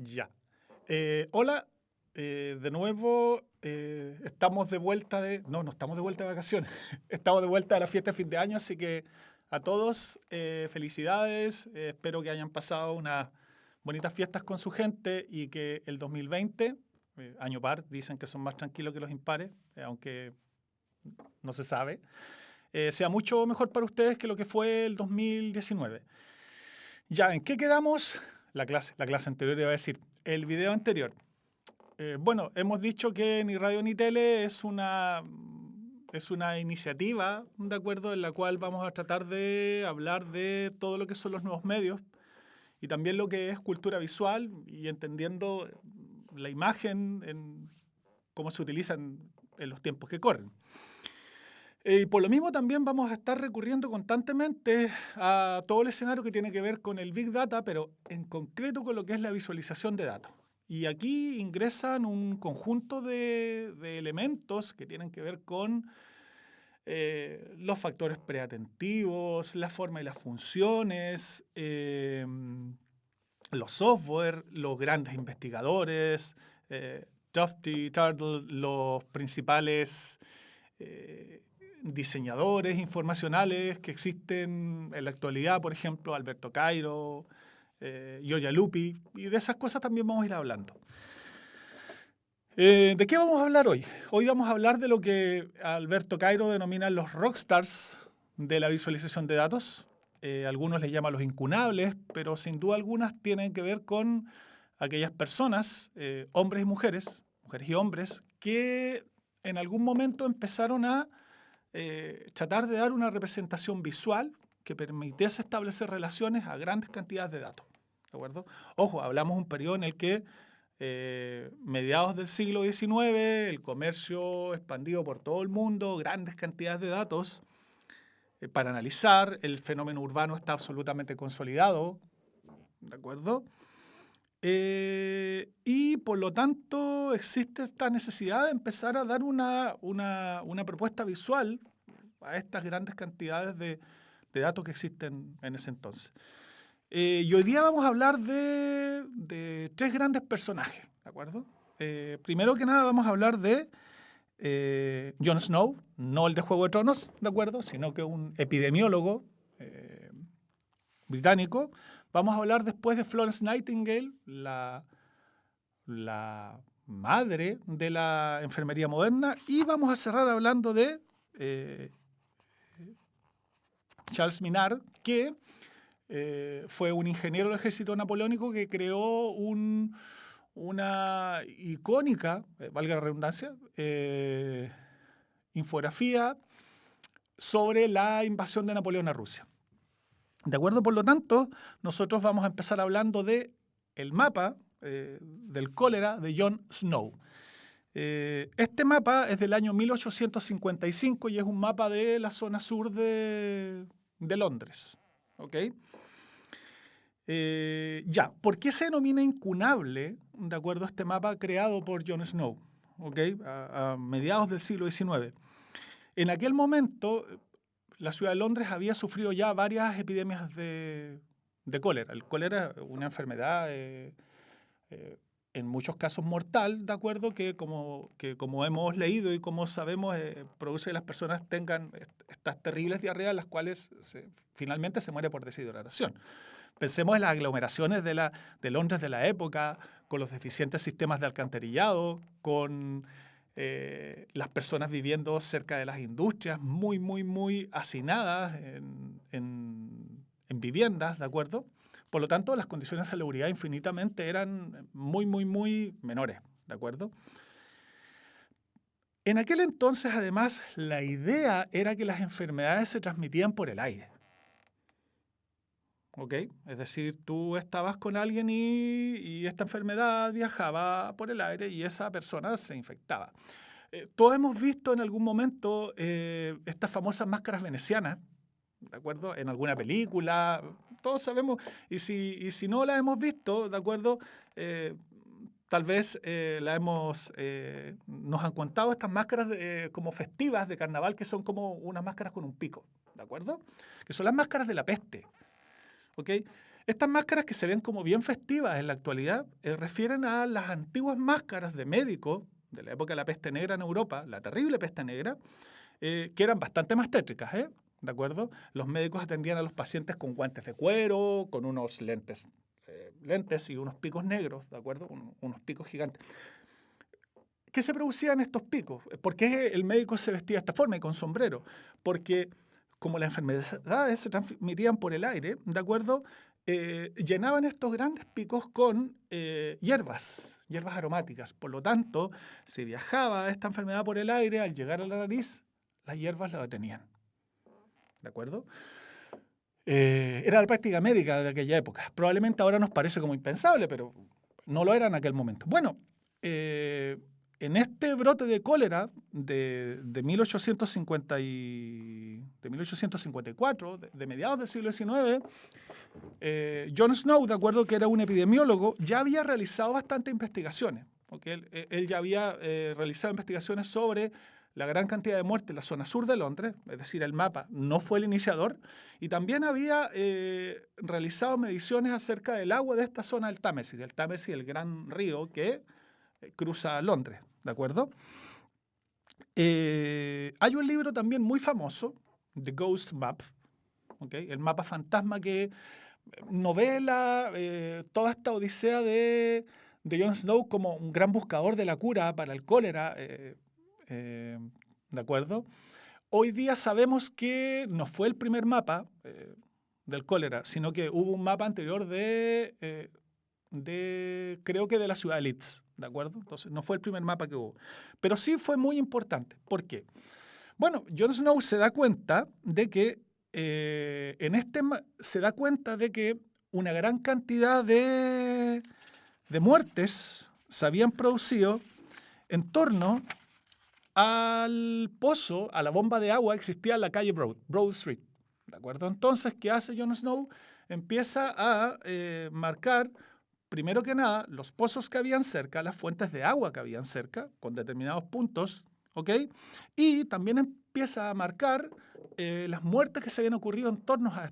Ya. Hola, de nuevo estamos de vuelta de... No, no estamos de vuelta de vacaciones. Estamos de vuelta de la fiesta de fin de año, así que a todos felicidades. Espero que hayan pasado unas bonitas fiestas con su gente y que el 2020, año par, dicen que son más tranquilos que los impares, aunque no se sabe, sea mucho mejor para ustedes que lo que fue el 2019. Ya, ¿en qué quedamos? La clase anterior iba a decir, el video anterior. Bueno, hemos dicho que ni radio ni tele es una iniciativa, ¿de acuerdo?, en la cual vamos a tratar de hablar de todo lo que son los nuevos medios y también lo que es cultura visual y entendiendo la imagen en cómo se utilizan en los tiempos que corren. Y por lo mismo también vamos a estar recurriendo constantemente a todo el escenario que tiene que ver con el Big Data, pero en concreto con lo que es la visualización de datos. Y aquí ingresan un conjunto de elementos que tienen que ver con los factores preatentivos, la forma y las funciones, los software, los grandes investigadores, Tufte, Turtle, los principales diseñadores informacionales que existen en la actualidad, por ejemplo, Alberto Cairo, Yoya Lupi, y de esas cosas también vamos a ir hablando. ¿De qué vamos a hablar hoy? Hoy vamos a hablar de lo que Alberto Cairo denomina los rockstars de la visualización de datos. Algunos les llaman los incunables, pero sin duda algunas tienen que ver con aquellas personas, hombres y mujeres y hombres, que en algún momento empezaron a tratar de dar una representación visual que permitiese establecer relaciones a grandes cantidades de datos. ¿De acuerdo? Ojo, hablamos de un periodo en el que mediados del siglo XIX, el comercio expandido por todo el mundo, grandes cantidades de datos para analizar, el fenómeno urbano está absolutamente consolidado, ¿de acuerdo? Y por lo tanto existe esta necesidad de empezar a dar una propuesta visual a estas grandes cantidades de datos que existen en ese entonces. Y hoy día vamos a hablar de tres grandes personajes, ¿de acuerdo? Primero que nada vamos a hablar de Jon Snow, no el de Juego de Tronos, ¿de acuerdo?, sino que un epidemiólogo británico. Vamos a hablar después de Florence Nightingale, la madre de la enfermería moderna, y vamos a cerrar hablando de Charles Minard, que fue un ingeniero del ejército napoleónico que creó una icónica, valga la redundancia, infografía sobre la invasión de Napoleón a Rusia. ¿De acuerdo? Por lo tanto, nosotros vamos a empezar hablando de el mapa del cólera de Jon Snow. Este mapa es del año 1855 y es un mapa de la zona sur de Londres. ¿Ok? Ya, ¿por qué se denomina incunable, de acuerdo a este mapa creado por Jon Snow? ¿Ok? A mediados del siglo XIX. En aquel momento, la ciudad de Londres había sufrido ya varias epidemias de cólera. El cólera es una enfermedad en muchos casos mortal, ¿de acuerdo? Que como hemos leído y como sabemos, produce que las personas tengan estas terribles diarreas, las cuales finalmente se muere por deshidratación. Pensemos en las aglomeraciones de Londres de la época, con los deficientes sistemas de alcantarillado, con las personas viviendo cerca de las industrias, muy, muy, muy hacinadas en viviendas, ¿de acuerdo? Por lo tanto, las condiciones de salubridad infinitamente eran muy, muy, muy menores, ¿de acuerdo? En aquel entonces, además, la idea era que las enfermedades se transmitían por el aire. ¿Ok? Es decir, tú estabas con alguien y esta enfermedad viajaba por el aire y esa persona se infectaba. Todos hemos visto en algún momento estas famosas máscaras venecianas, ¿de acuerdo? En alguna película, todos sabemos, y si no la hemos visto, ¿de acuerdo? Tal vez nos han contado estas máscaras como festivas de carnaval, que son como unas máscaras con un pico, ¿de acuerdo? Que son las máscaras de la peste, ¿ok? Estas máscaras que se ven como bien festivas en la actualidad refieren a las antiguas máscaras de médico de la época de la peste negra en Europa, la terrible peste negra, que eran bastante más tétricas, ¿de acuerdo? Los médicos atendían a los pacientes con guantes de cuero, con unos lentes y unos picos negros, ¿de acuerdo? Unos picos gigantes. ¿Qué se producían estos picos? ¿Por qué el médico se vestía de esta forma y con sombrero? Porque como las enfermedades se transmitían por el aire, ¿de acuerdo? Llenaban estos grandes picos con hierbas aromáticas. Por lo tanto, si viajaba esta enfermedad por el aire, al llegar a la nariz, las hierbas la detenían. ¿De acuerdo? Era la práctica médica de aquella época. Probablemente ahora nos parece como impensable, pero no lo era en aquel momento. Bueno, en este brote de cólera de 1854, de mediados del siglo XIX, John Snow, de acuerdo que era un epidemiólogo, ya había realizado bastantes investigaciones. ¿Okay? Él ya había realizado investigaciones sobre la gran cantidad de muertes en la zona sur de Londres, es decir, el mapa no fue el iniciador, y también había realizado mediciones acerca del agua de esta zona del Támesis, el gran río que cruza Londres, ¿de acuerdo? Hay un libro también muy famoso, The Ghost Map, ¿okay? El mapa fantasma que novela toda esta odisea de Jon Snow como un gran buscador de la cura para el cólera, ¿de acuerdo? Hoy día sabemos que no fue el primer mapa del cólera, sino que hubo un mapa anterior creo que de la ciudad de Leeds, ¿de acuerdo? Entonces, no fue el primer mapa que hubo. Pero sí fue muy importante. ¿Por qué? Bueno, Jon Snow se da cuenta de que se da cuenta de que una gran cantidad de muertes se habían producido en torno al pozo, a la bomba de agua que existía en la calle Broad Street. ¿De acuerdo? Entonces, ¿qué hace Jon Snow? Empieza a marcar, primero que nada, los pozos que habían cerca, las fuentes de agua que habían cerca, con determinados puntos, ¿ok? Y también empieza a marcar las muertes que se habían ocurrido en torno a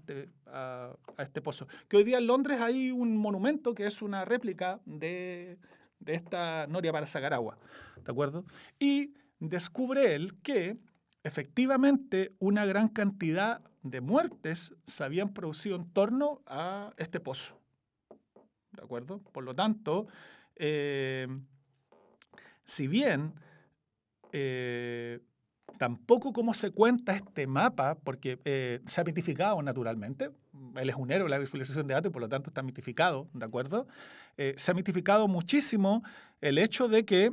este pozo. Que hoy día en Londres hay un monumento que es una réplica de esta noria para sacar agua, ¿de acuerdo? Y descubre él que efectivamente una gran cantidad de muertes se habían producido en torno a este pozo, ¿de acuerdo? Por lo tanto, si bien tampoco como se cuenta este mapa, porque se ha mitificado naturalmente, él es un héroe de la visualización de datos y por lo tanto está mitificado, ¿de acuerdo? Se ha mitificado muchísimo el hecho de que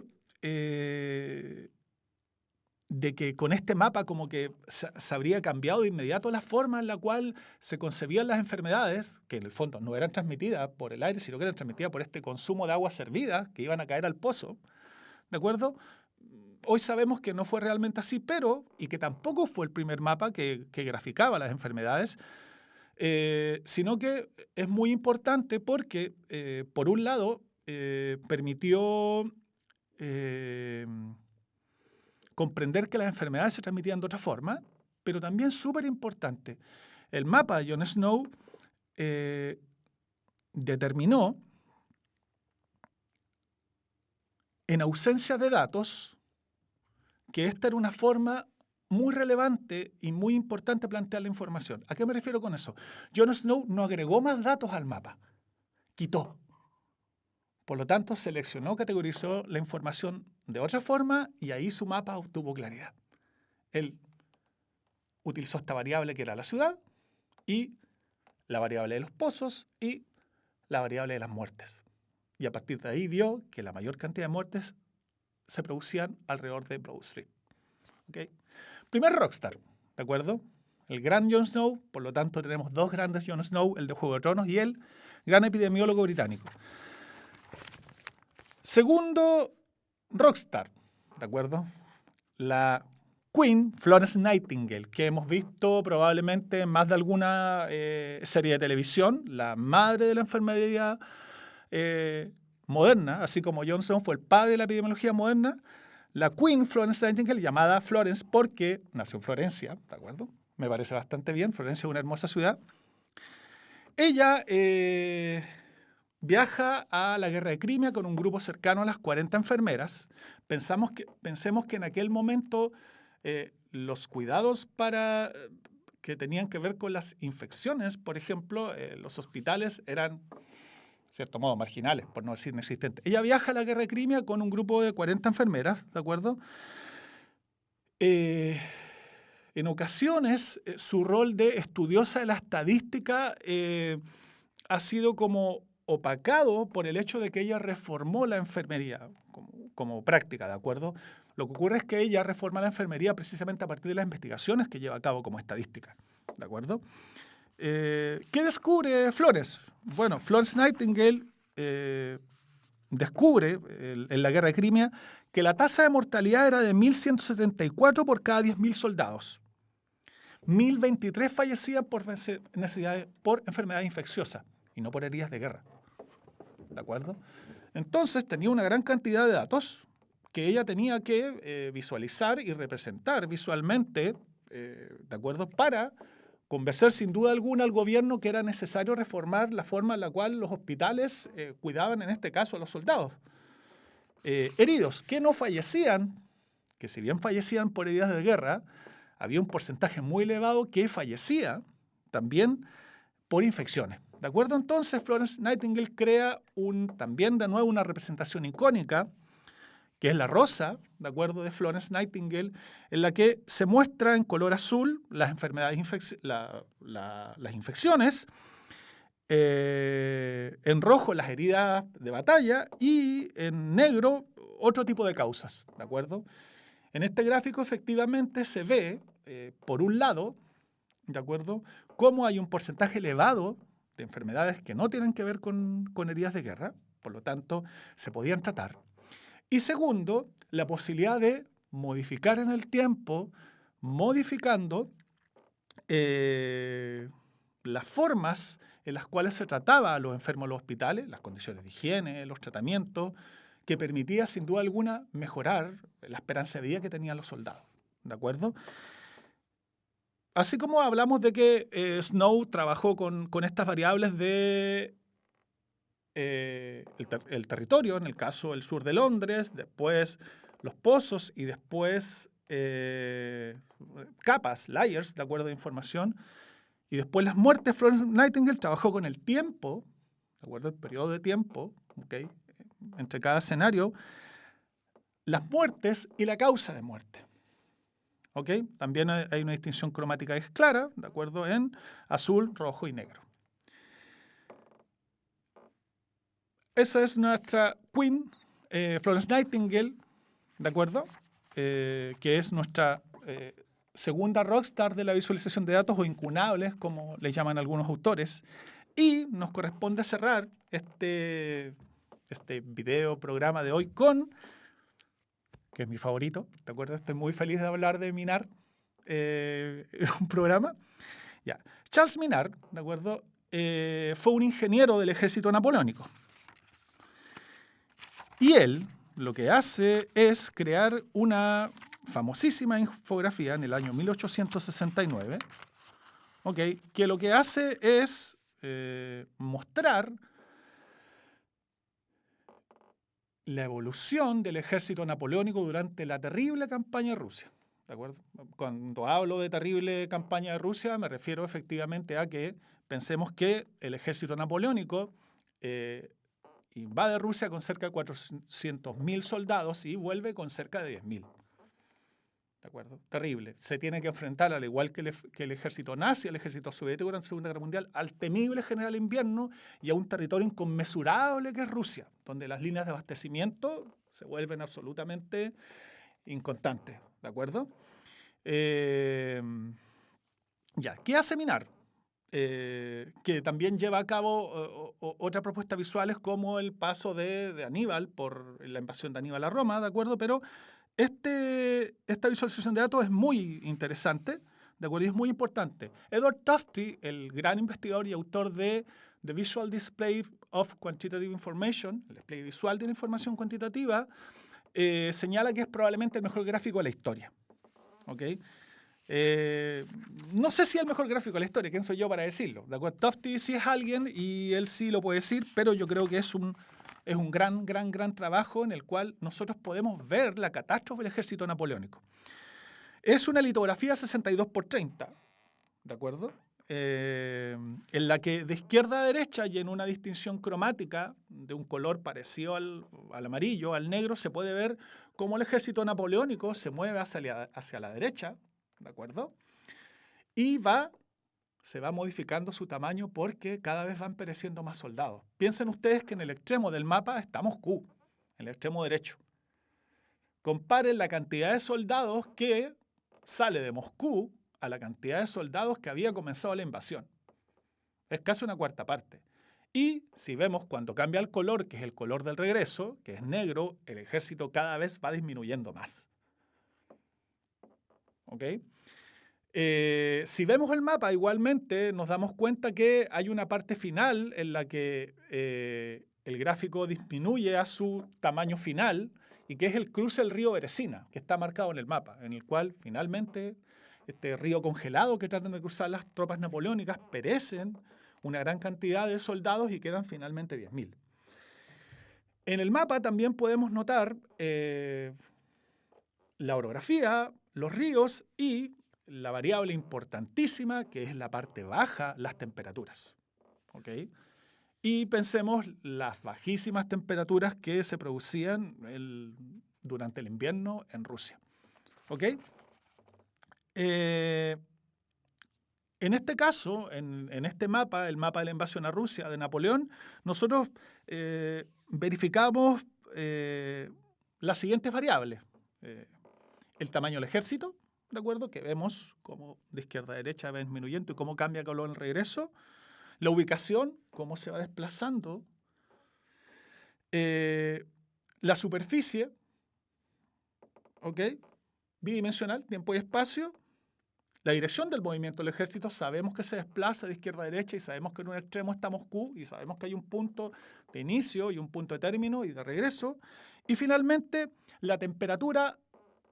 con este mapa como que se habría cambiado de inmediato la forma en la cual se concebían las enfermedades, que en el fondo no eran transmitidas por el aire, sino que eran transmitidas por este consumo de agua servida que iban a caer al pozo, ¿de acuerdo? Hoy sabemos que no fue realmente así, y que tampoco fue el primer mapa que graficaba las enfermedades, sino que es muy importante porque, por un lado, permitió comprender que las enfermedades se transmitían de otra forma, pero también súper importante, el mapa de Jon Snow determinó, en ausencia de datos, que esta era una forma muy relevante y muy importante plantear la información. ¿A qué me refiero con eso? Jon Snow no agregó más datos al mapa, quitó. Por lo tanto, seleccionó, categorizó la información de otra forma y ahí su mapa obtuvo claridad. Él utilizó esta variable que era la ciudad y la variable de los pozos y la variable de las muertes. Y a partir de ahí vio que la mayor cantidad de muertes se producían alrededor de Broad Street. ¿Okay? Primer rockstar, ¿de acuerdo? El gran Jon Snow, por lo tanto tenemos dos grandes Jon Snow, el de Juego de Tronos y el gran epidemiólogo británico. Segundo rockstar, ¿de acuerdo? La Queen Florence Nightingale, que hemos visto probablemente en más de alguna serie de televisión, la madre de la enfermería moderna, así como Jon Snow fue el padre de la epidemiología moderna. La Queen Florence Nightingale, llamada Florence porque nació en Florencia, ¿de acuerdo? Me parece bastante bien, Florencia es una hermosa ciudad. Ella viaja a la guerra de Crimea con un grupo cercano a las 40 enfermeras. Pensemos que en aquel momento los cuidados que tenían que ver con las infecciones, por ejemplo, los hospitales eran, de cierto modo, marginales, por no decir inexistentes. Ella viaja a la guerra de Crimea con un grupo de 40 enfermeras, ¿de acuerdo? En ocasiones, su rol de estudiosa de la estadística ha sido como opacado por el hecho de que ella reformó la enfermería como práctica, ¿de acuerdo? Lo que ocurre es que ella reforma la enfermería precisamente a partir de las investigaciones que lleva a cabo como estadística, ¿de acuerdo? ¿Qué descubre Florence? Bueno, Florence Nightingale descubre en la guerra de Crimea que la tasa de mortalidad era de 1.174 por cada 10.000 soldados. 1.023 fallecían por enfermedades infecciosas y no por heridas de guerra. ¿De acuerdo? Entonces tenía una gran cantidad de datos que ella tenía que visualizar y representar visualmente, ¿de acuerdo? Para convencer sin duda alguna al gobierno que era necesario reformar la forma en la cual los hospitales cuidaban, en este caso, a los soldados heridos, que no fallecían, que si bien fallecían por heridas de guerra, había un porcentaje muy elevado que fallecía también por infecciones. ¿De acuerdo? Entonces, Florence Nightingale crea también de nuevo una representación icónica, que es la rosa, ¿de acuerdo?, de Florence Nightingale, en la que se muestra en color azul las enfermedades, las infecciones, en rojo las heridas de batalla y en negro otro tipo de causas, ¿de acuerdo? En este gráfico efectivamente se ve, por un lado, ¿de acuerdo?, cómo hay un porcentaje elevado de enfermedades que no tienen que ver con heridas de guerra, por lo tanto, se podían tratar. Y segundo, la posibilidad de modificar en el tiempo, modificando las formas en las cuales se trataba a los enfermos en los hospitales, las condiciones de higiene, los tratamientos, que permitía sin duda alguna mejorar la esperanza de vida que tenían los soldados. ¿De acuerdo? Así como hablamos de que Snow trabajó con estas variables de el territorio, en el caso del sur de Londres, después los pozos y después capas, layers, de acuerdo de información, y después las muertes. Florence Nightingale trabajó con el tiempo, de acuerdo, el periodo de tiempo, ¿okay?, entre cada escenario, las muertes y la causa de muerte. ¿Okay? También hay una distinción cromática que es clara, de acuerdo, en azul, rojo y negro. Esa es nuestra Queen, Florence Nightingale, ¿de acuerdo? Que es nuestra segunda rockstar de la visualización de datos, o incunables, como le llaman algunos autores. Y nos corresponde cerrar este video programa de hoy con, que es mi favorito, ¿de acuerdo? Estoy muy feliz de hablar de Minard en un programa. Ya. Charles Minard, ¿de acuerdo? Fue un ingeniero del ejército napoleónico. Y él lo que hace es crear una famosísima infografía en el año 1869, ¿okay?, que lo que hace es mostrar la evolución del ejército napoleónico durante la terrible campaña de Rusia. ¿De acuerdo? Cuando hablo de terrible campaña de Rusia, me refiero efectivamente a que pensemos que el ejército napoleónico invade Rusia con cerca de 400.000 soldados y vuelve con cerca de 10.000. ¿De acuerdo? Terrible. Se tiene que enfrentar, al igual que el ejército nazi, el ejército soviético durante la Segunda Guerra Mundial, al temible general invierno y a un territorio inconmensurable que es Rusia, donde las líneas de abastecimiento se vuelven absolutamente inconstantes. ¿De acuerdo? Ya, ¿qué hace Minard? Que también lleva a cabo otras propuestas visuales, como el paso de Aníbal por la invasión de Aníbal a Roma, ¿de acuerdo? Pero esta visualización de datos es muy interesante, ¿de acuerdo? Y es muy importante. Edward Tufte, el gran investigador y autor de The Visual Display of Quantitative Information, el display visual de la información cuantitativa, señala que es probablemente el mejor gráfico de la historia. ¿Okay? No sé si es el mejor gráfico de la historia, ¿quién soy yo para decirlo? ¿De acuerdo? Tufte sí es alguien y él sí lo puede decir, pero yo creo que es un gran trabajo en el cual nosotros podemos ver la catástrofe del ejército napoleónico. Es una litografía 62x30, ¿de acuerdo? En la que de izquierda a derecha y en una distinción cromática de un color parecido al amarillo, al negro, se puede ver cómo el ejército napoleónico se mueve hacia la derecha, ¿de acuerdo? Y se va modificando su tamaño porque cada vez van pereciendo más soldados. Piensen ustedes que en el extremo del mapa está Moscú, en el extremo derecho. Comparen la cantidad de soldados que sale de Moscú a la cantidad de soldados que había comenzado la invasión. Es casi una cuarta parte. Y si vemos cuando cambia el color, que es el color del regreso, que es negro, el ejército cada vez va disminuyendo más. ¿Ok? Si vemos el mapa, igualmente nos damos cuenta que hay una parte final en la que el gráfico disminuye a su tamaño final y que es el cruce del río Beresina, que está marcado en el mapa, en el cual finalmente este río congelado que tratan de cruzar las tropas napoleónicas perecen una gran cantidad de soldados y quedan finalmente 10.000. En el mapa también podemos notar la orografía, los ríos y la variable importantísima, que es la parte baja, las temperaturas. ¿Ok? Y pensemos las bajísimas temperaturas que se producían durante el invierno en Rusia. ¿Ok? En este caso, en este mapa, el mapa de la invasión a Rusia de Napoleón, nosotros verificamos las siguientes variables. El tamaño del ejército, ¿de acuerdo? Que vemos cómo de izquierda a derecha va disminuyendo y cómo cambia color el regreso. La ubicación, cómo se va desplazando. La superficie, ¿ok? Bidimensional, tiempo y espacio. La dirección del movimiento del ejército, sabemos que se desplaza de izquierda a derecha y sabemos que en un extremo está Moscú y sabemos que hay un punto de inicio y un punto de término y de regreso. Y finalmente, la temperatura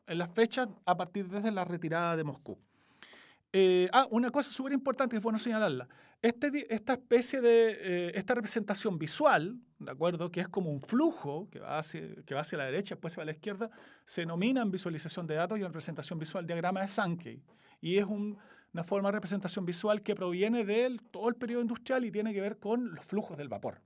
en las fechas a partir desde la retirada de Moscú. Una cosa súper importante que es bueno señalarla. Esta especie de, esta representación visual, ¿de acuerdo? Que es como un flujo que va hacia la derecha, después va a la izquierda, se denomina en visualización de datos y en representación visual diagrama de Sankey. Y es una forma de representación visual que proviene de todo el periodo industrial y tiene que ver con los flujos del vapor,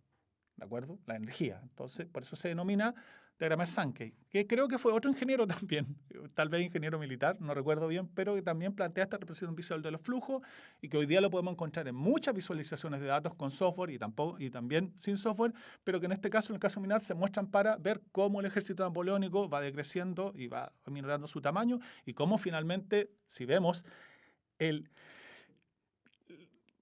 ¿de acuerdo? La energía. Entonces, por eso se denomina diagrama de Sankey, que creo que fue otro ingeniero también, tal vez ingeniero militar, no recuerdo bien, pero que también plantea esta representación visual de los flujos y que hoy día lo podemos encontrar en muchas visualizaciones de datos con software y también sin software, pero que en este caso, en el caso militar, se muestran para ver cómo el ejército napoleónico va decreciendo y va minorando su tamaño y cómo finalmente, si vemos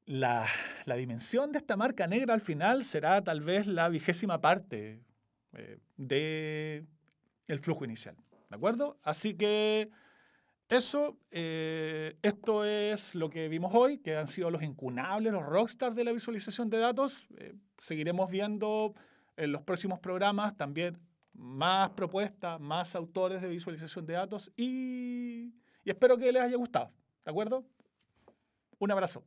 la dimensión de esta marca negra al final será tal vez la 20ª parte del flujo inicial. ¿De acuerdo? Así que eso, esto es lo que vimos hoy, que han sido los incunables, los rockstars de la visualización de datos. Seguiremos viendo en los próximos programas también más propuestas, más autores de visualización de datos y espero que les haya gustado. ¿De acuerdo? Un abrazo.